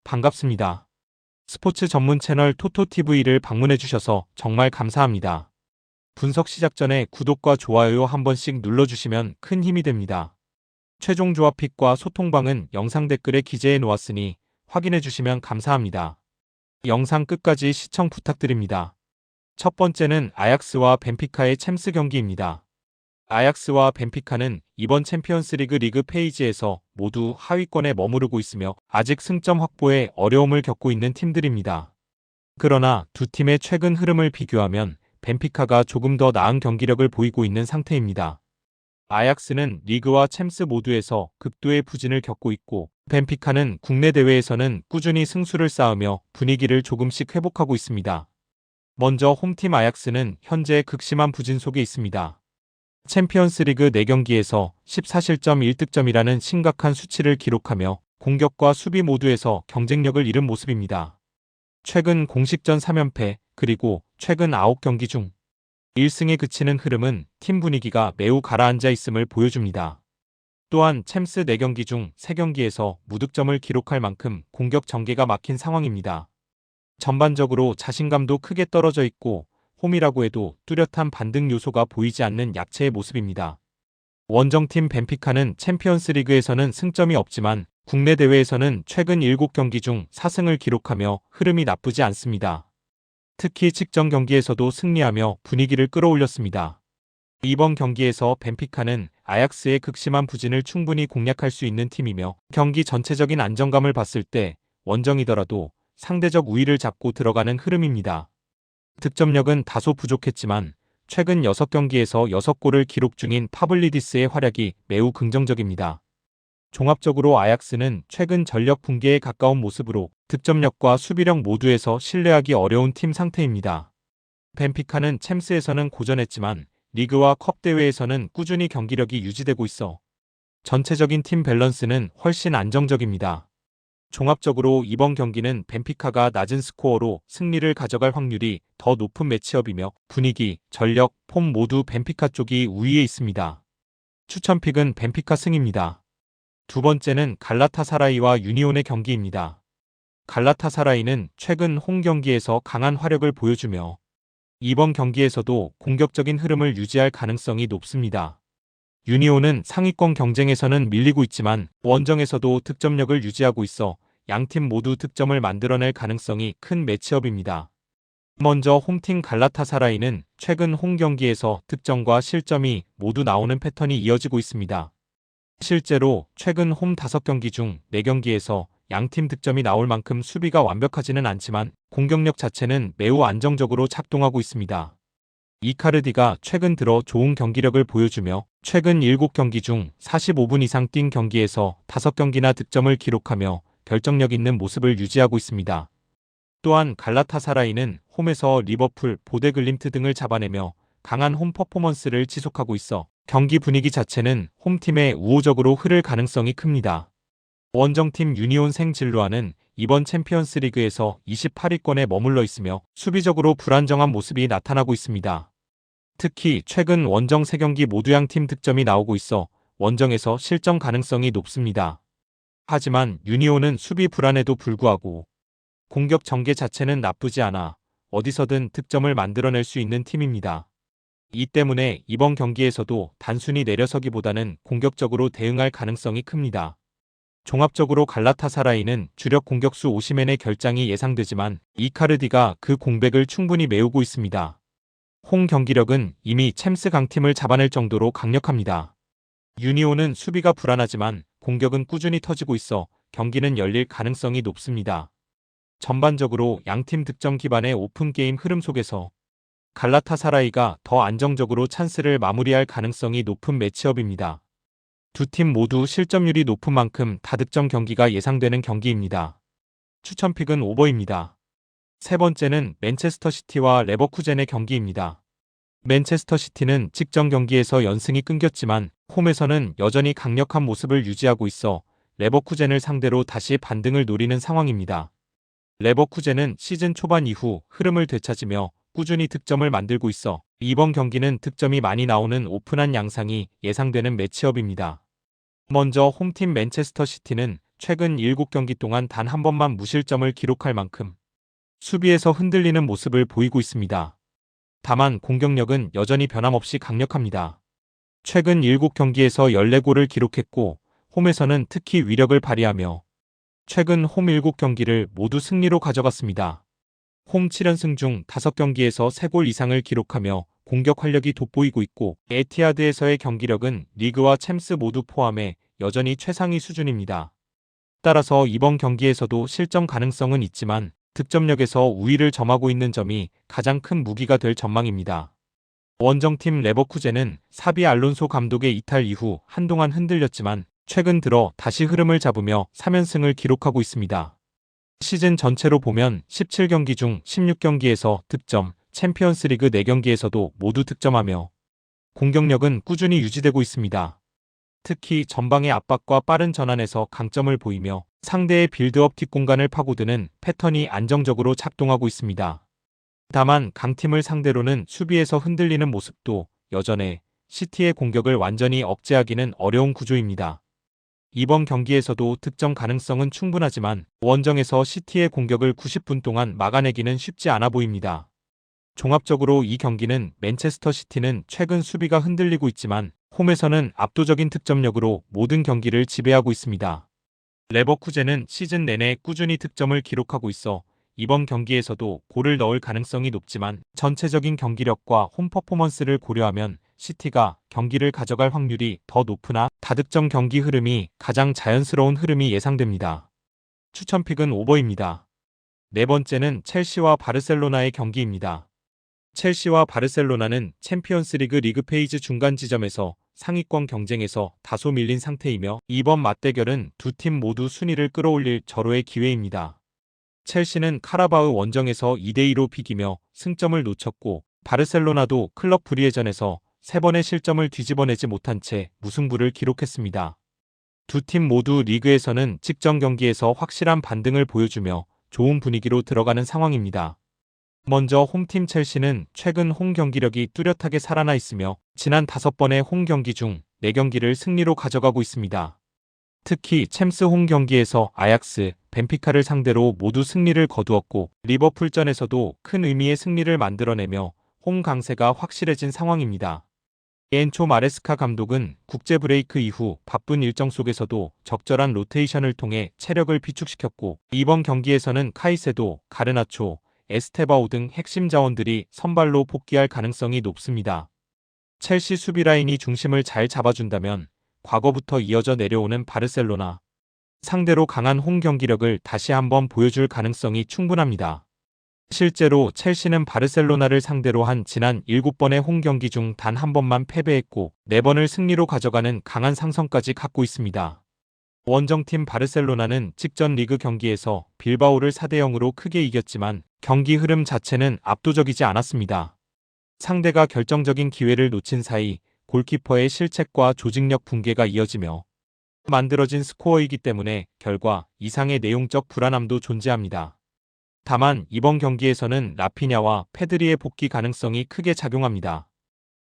반갑습니다. 스포츠 전문 채널 토토TV를 방문해주셔서 정말 감사합니다. 분석 시작 전에 구독과 좋아요 한 번씩 눌러주시면 큰 힘이 됩니다. 최종 조합 픽과 소통방은 영상 댓글에 기재해 놓았으니 확인해주시면 감사합니다. 영상 끝까지 시청 부탁드립니다. 첫 번째는 아약스와 벤피카의 챔스 경기입니다. 아약스와 벤피카는 이번 챔피언스리그 리그 페이지에서 모두 하위권에 머무르고 있으며 아직 승점 확보에 어려움을 겪고 있는 팀들입니다. 그러나 두 팀의 최근 흐름을 비교하면 벤피카가 조금 더 나은 경기력을 보이고 있는 상태입니다. 아약스는 리그와 챔스 모두에서 극도의 부진을 겪고 있고 벤피카는 국내 대회에서는 꾸준히 승수를 쌓으며 분위기를 조금씩 회복하고 있습니다. 먼저 홈팀 아약스는 현재 극심한 부진 속에 있습니다. 챔피언스리그 4경기에서 14실점 1득점이라는 심각한 수치를 기록하며 공격과 수비 모두에서 경쟁력을 잃은 모습입니다. 최근 공식전 3연패 그리고 최근 9경기 중 1승에 그치는 흐름은 팀 분위기가 매우 가라앉아 있음을 보여줍니다. 또한 챔스 4경기 중 3경기에서 무득점을 기록할 만큼 공격 전개가 막힌 상황입니다. 전반적으로 자신감도 크게 떨어져 있고 홈이라고 해도 뚜렷한 반등 요소가 보이지 않는 약체의 모습입니다. 원정팀 벤피카는 챔피언스리그에서는 승점이 없지만 국내 대회에서는 최근 7경기 중 4승을 기록하며 흐름이 나쁘지 않습니다. 특히 직전 경기에서도 승리하며 분위기를 끌어올렸습니다. 이번 경기에서 벤피카는 아약스의 극심한 부진을 충분히 공략할 수 있는 팀이며 경기 전체적인 안정감을 봤을 때 원정이더라도 상대적 우위를 잡고 들어가는 흐름입니다. 득점력은 다소 부족했지만 최근 6경기에서 6골을 기록 중인 파블리디스의 활약이 매우 긍정적입니다. 종합적으로 아약스는 최근 전력 붕괴에 가까운 모습으로 득점력과 수비력 모두에서 신뢰하기 어려운 팀 상태입니다. 벤피카는 챔스에서는 고전했지만 리그와 컵 대회에서는 꾸준히 경기력이 유지되고 있어 전체적인 팀 밸런스는 훨씬 안정적입니다. 종합적으로 이번 경기는 벤피카가 낮은 스코어로 승리를 가져갈 확률이 더 높은 매치업이며 분위기, 전력, 폼 모두 벤피카 쪽이 우위에 있습니다. 추천픽은 벤피카 승입니다. 두 번째는 갈라타사라이와 유니온의 경기입니다. 갈라타사라이는 최근 홈 경기에서 강한 화력을 보여주며 이번 경기에서도 공격적인 흐름을 유지할 가능성이 높습니다. 유니온은 상위권 경쟁에서는 밀리고 있지만 원정에서도 득점력을 유지하고 있어 양팀 모두 득점을 만들어낼 가능성이 큰 매치업입니다. 먼저 홈팀 갈라타사라이는 최근 홈 경기에서 득점과 실점이 모두 나오는 패턴이 이어지고 있습니다. 실제로 최근 홈 5경기 중 4경기에서 양팀 득점이 나올 만큼 수비가 완벽하지는 않지만 공격력 자체는 매우 안정적으로 작동하고 있습니다. 이카르디가 최근 들어 좋은 경기력을 보여주며 최근 7경기 중 45분 이상 뛴 경기에서 5경기나 득점을 기록하며 결정력 있는 모습을 유지하고 있습니다. 또한 갈라타사라이는 홈에서 리버풀, 보데글림트 등을 잡아내며 강한 홈 퍼포먼스를 지속하고 있어 경기 분위기 자체는 홈팀에 우호적으로 흐를 가능성이 큽니다. 원정팀 유니온 생질로아는 이번 챔피언스리그에서 28위권에 머물러 있으며 수비적으로 불안정한 모습이 나타나고 있습니다. 특히 최근 원정 3경기 모두 양팀 득점이 나오고 있어 원정에서 실점 가능성이 높습니다. 하지만 유니온은 수비 불안에도 불구하고 공격 전개 자체는 나쁘지 않아 어디서든 득점을 만들어낼 수 있는 팀입니다. 이 때문에 이번 경기에서도 단순히 내려서기보다는 공격적으로 대응할 가능성이 큽니다. 종합적으로 갈라타사라이는 주력 공격수 오시멘의 결장이 예상되지만 이카르디가 그 공백을 충분히 메우고 있습니다. 홈 경기력은 이미 챔스 강팀을 잡아낼 정도로 강력합니다. 유니온은 수비가 불안하지만 공격은 꾸준히 터지고 있어 경기는 열릴 가능성이 높습니다. 전반적으로 양팀 득점 기반의 오픈게임 흐름 속에서 갈라타사라이가 더 안정적으로 찬스를 마무리할 가능성이 높은 매치업입니다. 두 팀 모두 실점률이 높은 만큼 다득점 경기가 예상되는 경기입니다. 추천픽은 오버입니다. 세 번째는 맨체스터 시티와 레버쿠젠의 경기입니다. 맨체스터 시티는 직전 경기에서 연승이 끊겼지만 홈에서는 여전히 강력한 모습을 유지하고 있어 레버쿠젠을 상대로 다시 반등을 노리는 상황입니다. 레버쿠젠은 시즌 초반 이후 흐름을 되찾으며 꾸준히 득점을 만들고 있어 이번 경기는 득점이 많이 나오는 오픈한 양상이 예상되는 매치업입니다. 먼저 홈팀 맨체스터 시티는 최근 7경기 동안 단 한 번만 무실점을 기록할 만큼 수비에서 흔들리는 모습을 보이고 있습니다. 다만 공격력은 여전히 변함없이 강력합니다. 최근 7경기에서 14골을 기록했고 홈에서는 특히 위력을 발휘하며 최근 홈 7경기를 모두 승리로 가져갔습니다. 홈 7연승 중 5경기에서 3골 이상을 기록하며 공격 활력이 돋보이고 있고 에티하드에서의 경기력은 리그와 챔스 모두 포함해 여전히 최상위 수준입니다. 따라서 이번 경기에서도 실점 가능성은 있지만 득점력에서 우위를 점하고 있는 점이 가장 큰 무기가 될 전망입니다. 원정팀 레버쿠젠은 사비 알론소 감독의 이탈 이후 한동안 흔들렸지만 최근 들어 다시 흐름을 잡으며 3연승을 기록하고 있습니다. 시즌 전체로 보면 17경기 중 16경기에서 득점, 챔피언스리그 4경기에서도 모두 득점하며 공격력은 꾸준히 유지되고 있습니다. 특히 전방의 압박과 빠른 전환에서 강점을 보이며 상대의 빌드업 뒷공간을 파고드는 패턴이 안정적으로 작동하고 있습니다. 다만 강팀을 상대로는 수비에서 흔들리는 모습도 여전해 시티의 공격을 완전히 억제하기는 어려운 구조입니다. 이번 경기에서도 득점 가능성은 충분하지만 원정에서 시티의 공격을 90분 동안 막아내기는 쉽지 않아 보입니다. 종합적으로 이 경기는 맨체스터 시티는 최근 수비가 흔들리고 있지만 홈에서는 압도적인 득점력으로 모든 경기를 지배하고 있습니다. 레버쿠젠은 시즌 내내 꾸준히 득점을 기록하고 있어 이번 경기에서도 골을 넣을 가능성이 높지만 전체적인 경기력과 홈 퍼포먼스를 고려하면 시티가 경기를 가져갈 확률이 더 높으나 다득점 경기 흐름이 가장 자연스러운 흐름이 예상됩니다. 추천픽은 오버입니다. 네 번째는 첼시와 바르셀로나의 경기입니다. 첼시와 바르셀로나는 챔피언스리그 리그 페이지 중간 지점에서 상위권 경쟁에서 다소 밀린 상태이며 이번 맞대결은 두 팀 모두 순위를 끌어올릴 절호의 기회입니다. 첼시는 카라바흐 원정에서 2대2로 비기며 승점을 놓쳤고 바르셀로나도 클럽 브리에전에서 3번의 실점을 뒤집어내지 못한 채 무승부를 기록했습니다. 두 팀 모두 리그에서는 직전 경기에서 확실한 반등을 보여주며 좋은 분위기로 들어가는 상황입니다. 먼저 홈팀 첼시는 최근 홈 경기력이 뚜렷하게 살아나 있으며 지난 5번의 홈 경기 중 4경기를 승리로 가져가고 있습니다. 특히 챔스 홈 경기에서 아약스, 벤피카를 상대로 모두 승리를 거두었고 리버풀전에서도 큰 의미의 승리를 만들어내며 홈 강세가 확실해진 상황입니다. 엔초 마레스카 감독은 국제 브레이크 이후 바쁜 일정 속에서도 적절한 로테이션을 통해 체력을 비축시켰고 이번 경기에서는 카이세도, 가르나초, 에스테바오 등 핵심 자원들이 선발로 복귀할 가능성이 높습니다. 첼시 수비 라인이 중심을 잘 잡아준다면 과거부터 이어져 내려오는 바르셀로나 상대로 강한 홈 경기력을 다시 한번 보여줄 가능성이 충분합니다. 실제로 첼시는 바르셀로나를 상대로 한 지난 7번의 홈 경기 중 단 한 번만 패배했고 4번을 승리로 가져가는 강한 상성까지 갖고 있습니다. 원정팀 바르셀로나는 직전 리그 경기에서 빌바오를 4대0으로 크게 이겼지만 경기 흐름 자체는 압도적이지 않았습니다. 상대가 결정적인 기회를 놓친 사이 골키퍼의 실책과 조직력 붕괴가 이어지며 만들어진 스코어이기 때문에 결과 이상의 내용적 불안함도 존재합니다. 다만 이번 경기에서는 라피냐와 페드리의 복귀 가능성이 크게 작용합니다.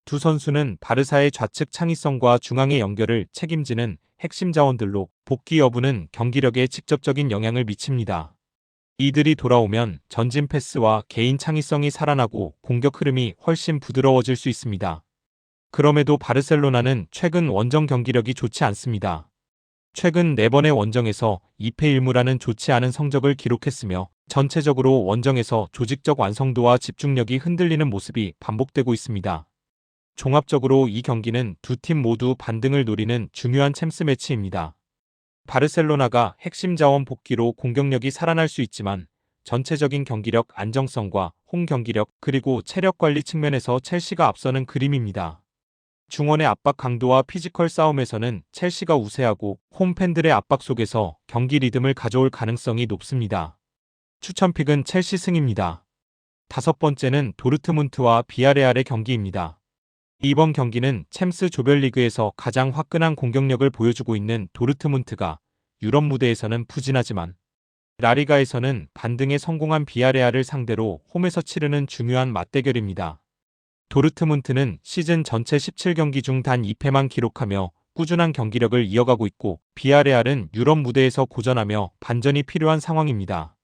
두 선수는 바르사의 좌측 창의성과 중앙의 연결을 책임지는 핵심 자원들로 복귀 여부는 경기력에 직접적인 영향을 미칩니다. 이들이 돌아오면 전진 패스와 개인 창의성이 살아나고 공격 흐름이 훨씬 부드러워질 수 있습니다. 그럼에도 바르셀로나는 최근 원정 경기력이 좋지 않습니다. 최근 4번의 원정에서 2패 1무라는 좋지 않은 성적을 기록했으며 전체적으로 원정에서 조직적 완성도와 집중력이 흔들리는 모습이 반복되고 있습니다. 종합적으로 이 경기는 두 팀 모두 반등을 노리는 중요한 챔스 매치입니다. 바르셀로나가 핵심 자원 복귀로 공격력이 살아날 수 있지만 전체적인 경기력 안정성과 홈 경기력 그리고 체력 관리 측면에서 첼시가 앞서는 그림입니다. 중원의 압박 강도와 피지컬 싸움에서는 첼시가 우세하고 홈 팬들의 압박 속에서 경기 리듬을 가져올 가능성이 높습니다. 추천픽은 첼시 승입니다. 5번째는 도르트문트와 비아레알의 경기입니다. 이번 경기는 챔스 조별리그에서 가장 화끈한 공격력을 보여주고 있는 도르트문트가 유럽 무대에서는 부진하지만 라리가에서는 반등에 성공한 비아레알을 상대로 홈에서 치르는 중요한 맞대결입니다. 도르트문트는 시즌 전체 17경기 중 단 2패만 기록하며 꾸준한 경기력을 이어가고 있고 비아레알은 유럽 무대에서 고전하며 반전이 필요한 상황입니다.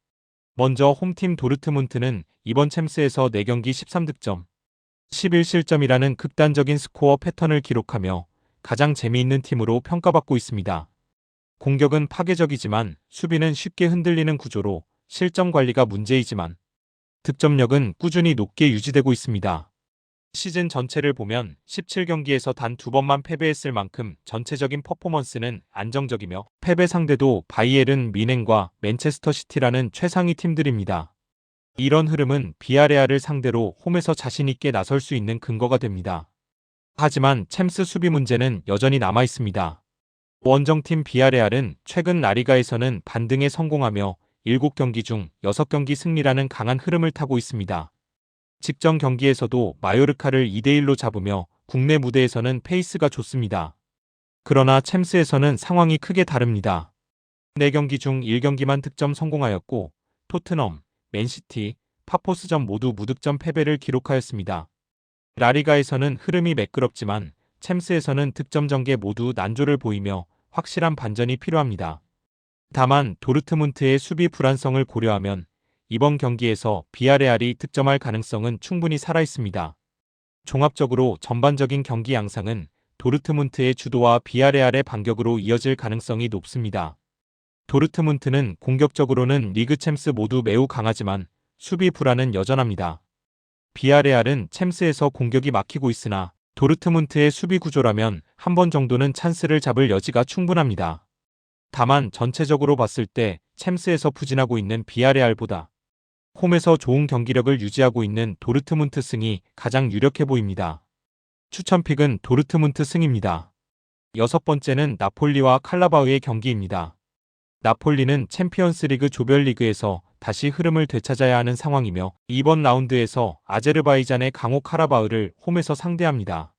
먼저 홈팀 도르트문트는 이번 챔스에서 4경기 13득점, 11실점이라는 극단적인 스코어 패턴을 기록하며 가장 재미있는 팀으로 평가받고 있습니다. 공격은 파괴적이지만 수비는 쉽게 흔들리는 구조로 실점 관리가 문제이지만 득점력은 꾸준히 높게 유지되고 있습니다. 시즌 전체를 보면 17경기에서 단 2번만 패배했을 만큼 전체적인 퍼포먼스는 안정적이며 패배 상대도 바이에른 뮌헨과 맨체스터 시티라는 최상위 팀들입니다. 이런 흐름은 비아레알을 상대로 홈에서 자신 있게 나설 수 있는 근거가 됩니다. 하지만 챔스 수비 문제는 여전히 남아 있습니다. 원정팀 비아레알은 최근 라리가에서는 반등에 성공하며 7경기 중 6경기 승리라는 강한 흐름을 타고 있습니다. 직전 경기에서도 마요르카를 2대1로 잡으며 국내 무대에서는 페이스가 좋습니다. 그러나 챔스에서는 상황이 크게 다릅니다. 4경기 중 1경기만 득점 성공하였고 토트넘, 맨시티, 파포스전 모두 무득점 패배를 기록하였습니다. 라리가에서는 흐름이 매끄럽지만 챔스에서는 득점 전개 모두 난조를 보이며 확실한 반전이 필요합니다. 다만 도르트문트의 수비 불안성을 고려하면 이번 경기에서 비아레알이 득점할 가능성은 충분히 살아있습니다. 종합적으로 전반적인 경기 양상은 도르트문트의 주도와 비아레알의 반격으로 이어질 가능성이 높습니다. 도르트문트는 공격적으로는 리그 챔스 모두 매우 강하지만 수비 불안은 여전합니다. 비아레알은 챔스에서 공격이 막히고 있으나 도르트문트의 수비 구조라면 한 번 정도는 찬스를 잡을 여지가 충분합니다. 다만 전체적으로 봤을 때 챔스에서 부진하고 있는 비아레알보다 홈에서 좋은 경기력을 유지하고 있는 도르트문트 승이 가장 유력해 보입니다. 추천픽은 도르트문트 승입니다. 6번째는 나폴리와 칼라바흐의 경기입니다. 나폴리는 챔피언스리그 조별리그에서 다시 흐름을 되찾아야 하는 상황이며 이번 라운드에서 아제르바이잔의 강호 카라바흐를 홈에서 상대합니다.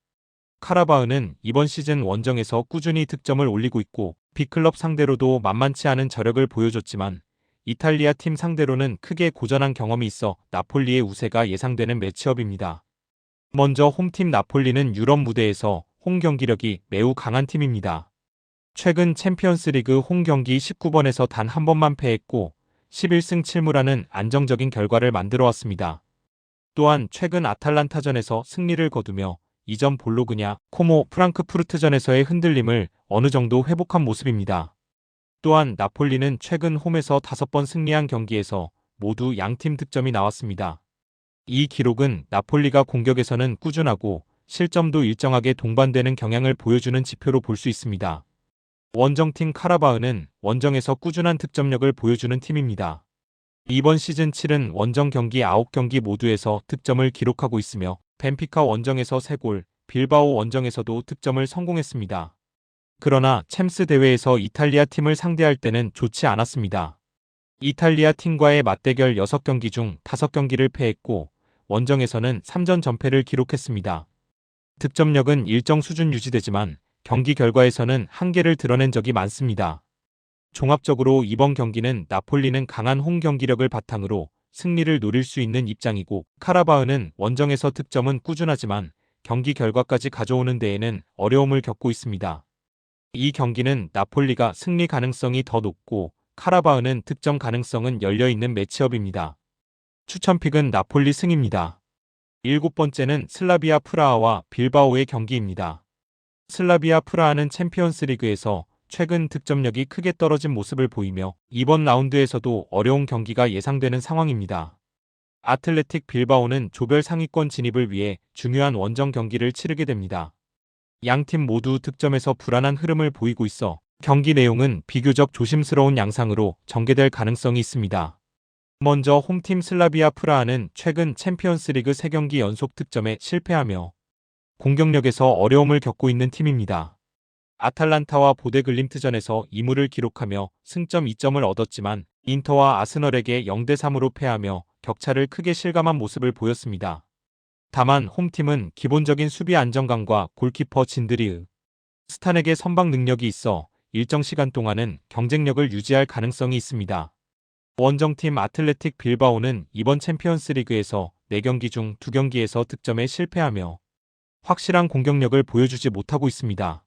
카라바흐는 이번 시즌 원정에서 꾸준히 득점을 올리고 있고 B클럽 상대로도 만만치 않은 저력을 보여줬지만 이탈리아 팀 상대로는 크게 고전한 경험이 있어 나폴리의 우세가 예상되는 매치업입니다. 먼저 홈팀 나폴리는 유럽 무대에서 홈 경기력이 매우 강한 팀입니다. 최근 챔피언스리그 홈 경기 19번에서 단 한 번만 패했고 11승 7무라는 안정적인 결과를 만들어 왔습니다. 또한 최근 아탈란타전에서 승리를 거두며 이전 볼로그냐, 코모, 프랑크푸르트전에서의 흔들림을 어느 정도 회복한 모습입니다. 또한 나폴리는 최근 홈에서 5번 승리한 경기에서 모두 양팀 득점이 나왔습니다. 이 기록은 나폴리가 공격에서는 꾸준하고 실점도 일정하게 동반되는 경향을 보여주는 지표로 볼 수 있습니다. 원정팀 카라바흐는 원정에서 꾸준한 득점력을 보여주는 팀입니다. 이번 시즌 7은 원정 경기 9경기 모두에서 득점을 기록하고 있으며 벤피카 원정에서 3골, 빌바오 원정에서도 득점을 성공했습니다. 그러나 챔스 대회에서 이탈리아 팀을 상대할 때는 좋지 않았습니다. 이탈리아 팀과의 맞대결 6경기 중 5경기를 패했고 원정에서는 3전 전패를 기록했습니다. 득점력은 일정 수준 유지되지만 경기 결과에서는 한계를 드러낸 적이 많습니다. 종합적으로 이번 경기는 나폴리는 강한 홈 경기력을 바탕으로 승리를 노릴 수 있는 입장이고 카라바흐는 원정에서 득점은 꾸준하지만 경기 결과까지 가져오는 데에는 어려움을 겪고 있습니다. 이 경기는 나폴리가 승리 가능성이 더 높고 카라바흐는 득점 가능성은 열려있는 매치업입니다. 추천픽은 나폴리 승입니다. 7번째는 슬라비아 프라하와 빌바오의 경기입니다. 슬라비아 프라하는 챔피언스리그에서 최근 득점력이 크게 떨어진 모습을 보이며 이번 라운드에서도 어려운 경기가 예상되는 상황입니다. 아틀레틱 빌바오는 조별 상위권 진입을 위해 중요한 원정 경기를 치르게 됩니다. 양팀 모두 득점에서 불안한 흐름을 보이고 있어 경기 내용은 비교적 조심스러운 양상으로 전개될 가능성이 있습니다. 먼저 홈팀 슬라비아 프라하는 최근 챔피언스리그 3경기 연속 득점에 실패하며 공격력에서 어려움을 겪고 있는 팀입니다. 아탈란타와 보데글림트전에서 2무를 기록하며 승점 2점을 얻었지만 인터와 아스널에게 0대3으로 패하며 격차를 크게 실감한 모습을 보였습니다. 다만 홈팀은 기본적인 수비 안정감과 골키퍼 진드리흐, 스탄에게 선방 능력이 있어 일정 시간 동안은 경쟁력을 유지할 가능성이 있습니다. 원정팀 아틀레틱 빌바오는 이번 챔피언스리그에서 4경기 중 2경기에서 득점에 실패하며 확실한 공격력을 보여주지 못하고 있습니다.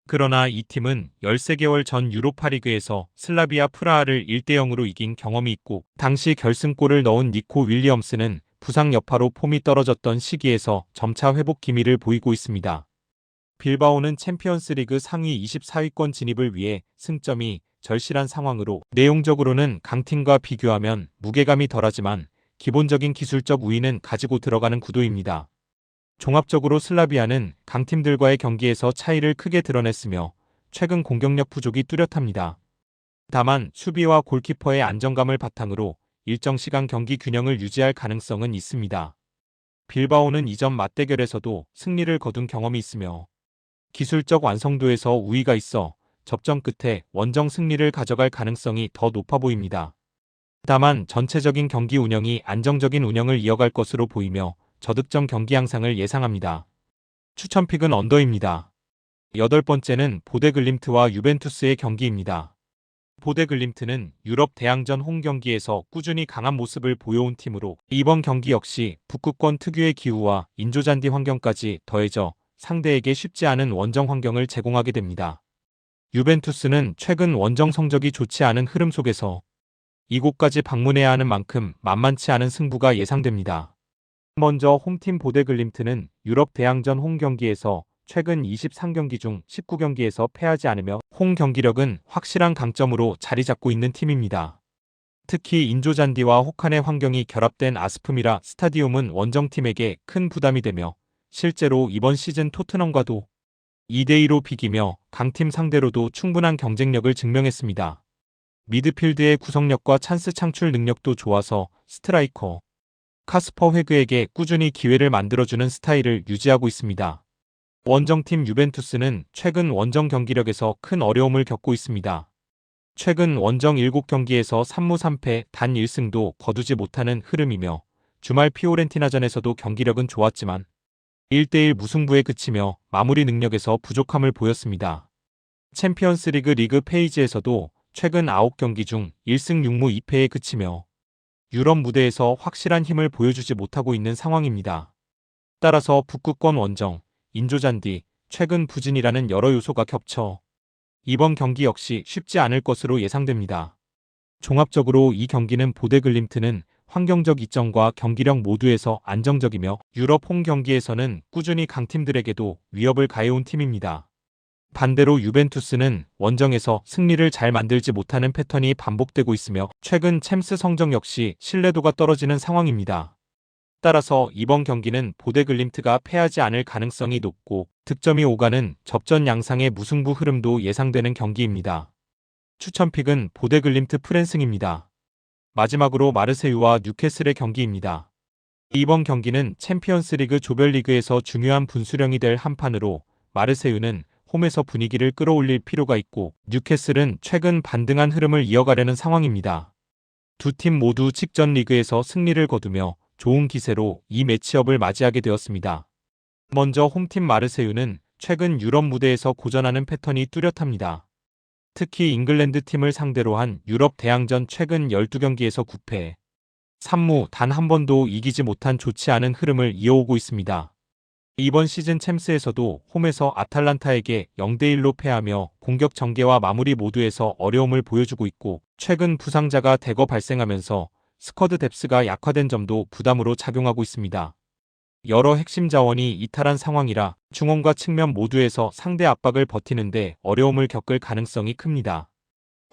그러나 이 팀은 13개월 전 유로파리그에서 슬라비아 프라하를 1대 0으로 이긴 경험이 있고, 당시 결승골을 넣은 니코 윌리엄스는 부상 여파로 폼이 떨어졌던 시기에서 점차 회복 기미를 보이고 있습니다. 빌바오는 챔피언스리그 상위 24위권 진입을 위해 승점이 절실한 상황으로, 내용적으로는 강팀과 비교하면 무게감이 덜하지만 기본적인 기술적 우위는 가지고 들어가는 구도입니다. 종합적으로 슬라비아는 강팀들과의 경기에서 차이를 크게 드러냈으며 최근 공격력 부족이 뚜렷합니다. 다만 수비와 골키퍼의 안정감을 바탕으로 일정 시간 경기 균형을 유지할 가능성은 있습니다. 빌바오는 이전 맞대결에서도 승리를 거둔 경험이 있으며 기술적 완성도에서 우위가 있어 접전 끝에 원정 승리를 가져갈 가능성이 더 높아 보입니다. 다만 전체적인 경기 운영이 안정적인 운영을 이어갈 것으로 보이며 저득점 경기 양상을 예상합니다. 추천픽은 언더입니다. 8번째는 보데글림트와 유벤투스의 경기입니다. 보데글림트는 유럽 대항전 홈 경기에서 꾸준히 강한 모습을 보여온 팀으로, 이번 경기 역시 북극권 특유의 기후와 인조잔디 환경까지 더해져 상대에게 쉽지 않은 원정 환경을 제공하게 됩니다. 유벤투스는 최근 원정 성적이 좋지 않은 흐름 속에서 이곳까지 방문해야 하는 만큼 만만치 않은 승부가 예상됩니다. 먼저 홈팀 보데글림트는 유럽 대항전 홈 경기에서 최근 23경기 중 19경기에서 패하지 않으며 홈 경기력은 확실한 강점으로 자리 잡고 있는 팀입니다. 특히 인조잔디와 혹한의 환경이 결합된 아스프미라 스타디움은 원정팀에게 큰 부담이 되며, 실제로 이번 시즌 토트넘과도 2대2로 비기며 강팀 상대로도 충분한 경쟁력을 증명했습니다. 미드필드의 구성력과 찬스 창출 능력도 좋아서 스트라이커 카스퍼 회그에게 꾸준히 기회를 만들어주는 스타일을 유지하고 있습니다. 원정팀 유벤투스는 최근 원정 경기력에서 큰 어려움을 겪고 있습니다. 최근 원정 7경기에서 3무 3패 단 1승도 거두지 못하는 흐름이며, 주말 피오렌티나전에서도 경기력은 좋았지만 1대1 무승부에 그치며 마무리 능력에서 부족함을 보였습니다. 챔피언스리그 리그 페이지에서도 최근 9경기 중 1승 6무 2패에 그치며 유럽 무대에서 확실한 힘을 보여주지 못하고 있는 상황입니다. 따라서 북극권 원정, 인조잔디, 최근 부진이라는 여러 요소가 겹쳐 이번 경기 역시 쉽지 않을 것으로 예상됩니다. 종합적으로 이 경기는 보데글림트는 환경적 이점과 경기력 모두에서 안정적이며 유럽 홈 경기에서는 꾸준히 강팀들에게도 위협을 가해온 팀입니다. 반대로 유벤투스는 원정에서 승리를 잘 만들지 못하는 패턴이 반복되고 있으며 최근 챔스 성적 역시 신뢰도가 떨어지는 상황입니다. 따라서 이번 경기는 보데글림트가 패하지 않을 가능성이 높고 득점이 오가는 접전 양상의 무승부 흐름도 예상되는 경기입니다. 추천픽은 보데글림트 프랜승입니다. 마지막으로 마르세유와 뉴캐슬의 경기입니다. 이번 경기는 챔피언스리그 조별리그에서 중요한 분수령이 될 한판으로, 마르세유는 홈에서 분위기를 끌어올릴 필요가 있고 뉴캐슬은 최근 반등한 흐름을 이어가려는 상황입니다. 두 팀 모두 직전 리그에서 승리를 거두며 좋은 기세로 이 매치업을 맞이하게 되었습니다. 먼저 홈팀 마르세유는 최근 유럽 무대에서 고전하는 패턴이 뚜렷합니다. 특히 잉글랜드 팀을 상대로 한 유럽 대항전 최근 12경기에서 9패, 3무 단 한 번도 이기지 못한 좋지 않은 흐름을 이어오고 있습니다. 이번 시즌 챔스에서도 홈에서 아탈란타에게 0대1로 패하며 공격 전개와 마무리 모두에서 어려움을 보여주고 있고, 최근 부상자가 대거 발생하면서 스쿼드 뎁스가 약화된 점도 부담으로 작용하고 있습니다. 여러 핵심 자원이 이탈한 상황이라 중원과 측면 모두에서 상대 압박을 버티는데 어려움을 겪을 가능성이 큽니다.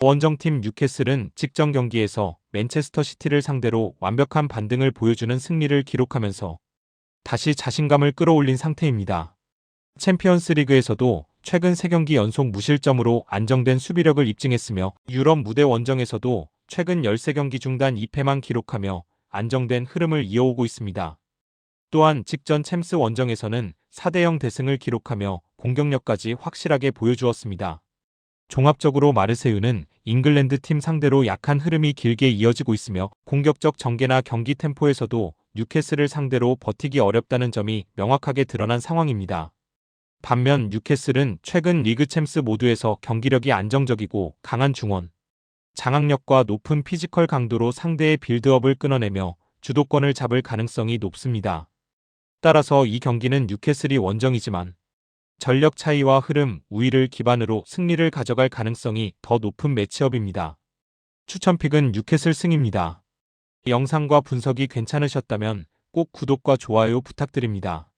원정팀 뉴캐슬은 직전 경기에서 맨체스터 시티를 상대로 완벽한 반등을 보여주는 승리를 기록하면서 다시 자신감을 끌어올린 상태입니다. 챔피언스리그에서도 최근 3경기 연속 무실점으로 안정된 수비력을 입증했으며 유럽 무대 원정에서도 최근 13경기 중단 2패만 기록하며 안정된 흐름을 이어오고 있습니다. 또한 직전 챔스 원정에서는 4대0 대승을 기록하며 공격력까지 확실하게 보여주었습니다. 종합적으로 마르세유는 잉글랜드 팀 상대로 약한 흐름이 길게 이어지고 있으며 공격적 전개나 경기 템포에서도 뉴캐슬을 상대로 버티기 어렵다는 점이 명확하게 드러난 상황입니다. 반면 뉴캐슬은 최근 리그 챔스 모두에서 경기력이 안정적이고 강한 중원, 장악력과 높은 피지컬 강도로 상대의 빌드업을 끊어내며 주도권을 잡을 가능성이 높습니다. 따라서 이 경기는 뉴캐슬이 원정이지만 전력 차이와 흐름, 우위를 기반으로 승리를 가져갈 가능성이 더 높은 매치업입니다. 추천픽은 뉴캐슬 승입니다. 영상과 분석이 괜찮으셨다면 꼭 구독과 좋아요 부탁드립니다.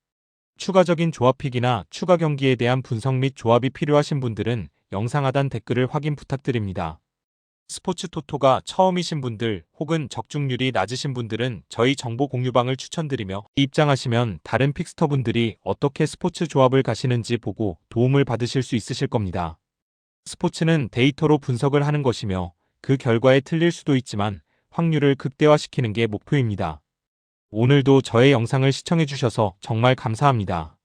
추가적인 조합픽이나 추가 경기에 대한 분석 및 조합이 필요하신 분들은 영상 하단 댓글을 확인 부탁드립니다. 스포츠 토토가 처음이신 분들 혹은 적중률이 낮으신 분들은 저희 정보 공유방을 추천드리며 입장하시면 다른 픽스터분들이 어떻게 스포츠 조합을 가시는지 보고 도움을 받으실 수 있으실 겁니다. 스포츠는 데이터로 분석을 하는 것이며 그 결과에 틀릴 수도 있지만 확률을 극대화시키는 게 목표입니다. 오늘도 저의 영상을 시청해주셔서 정말 감사합니다.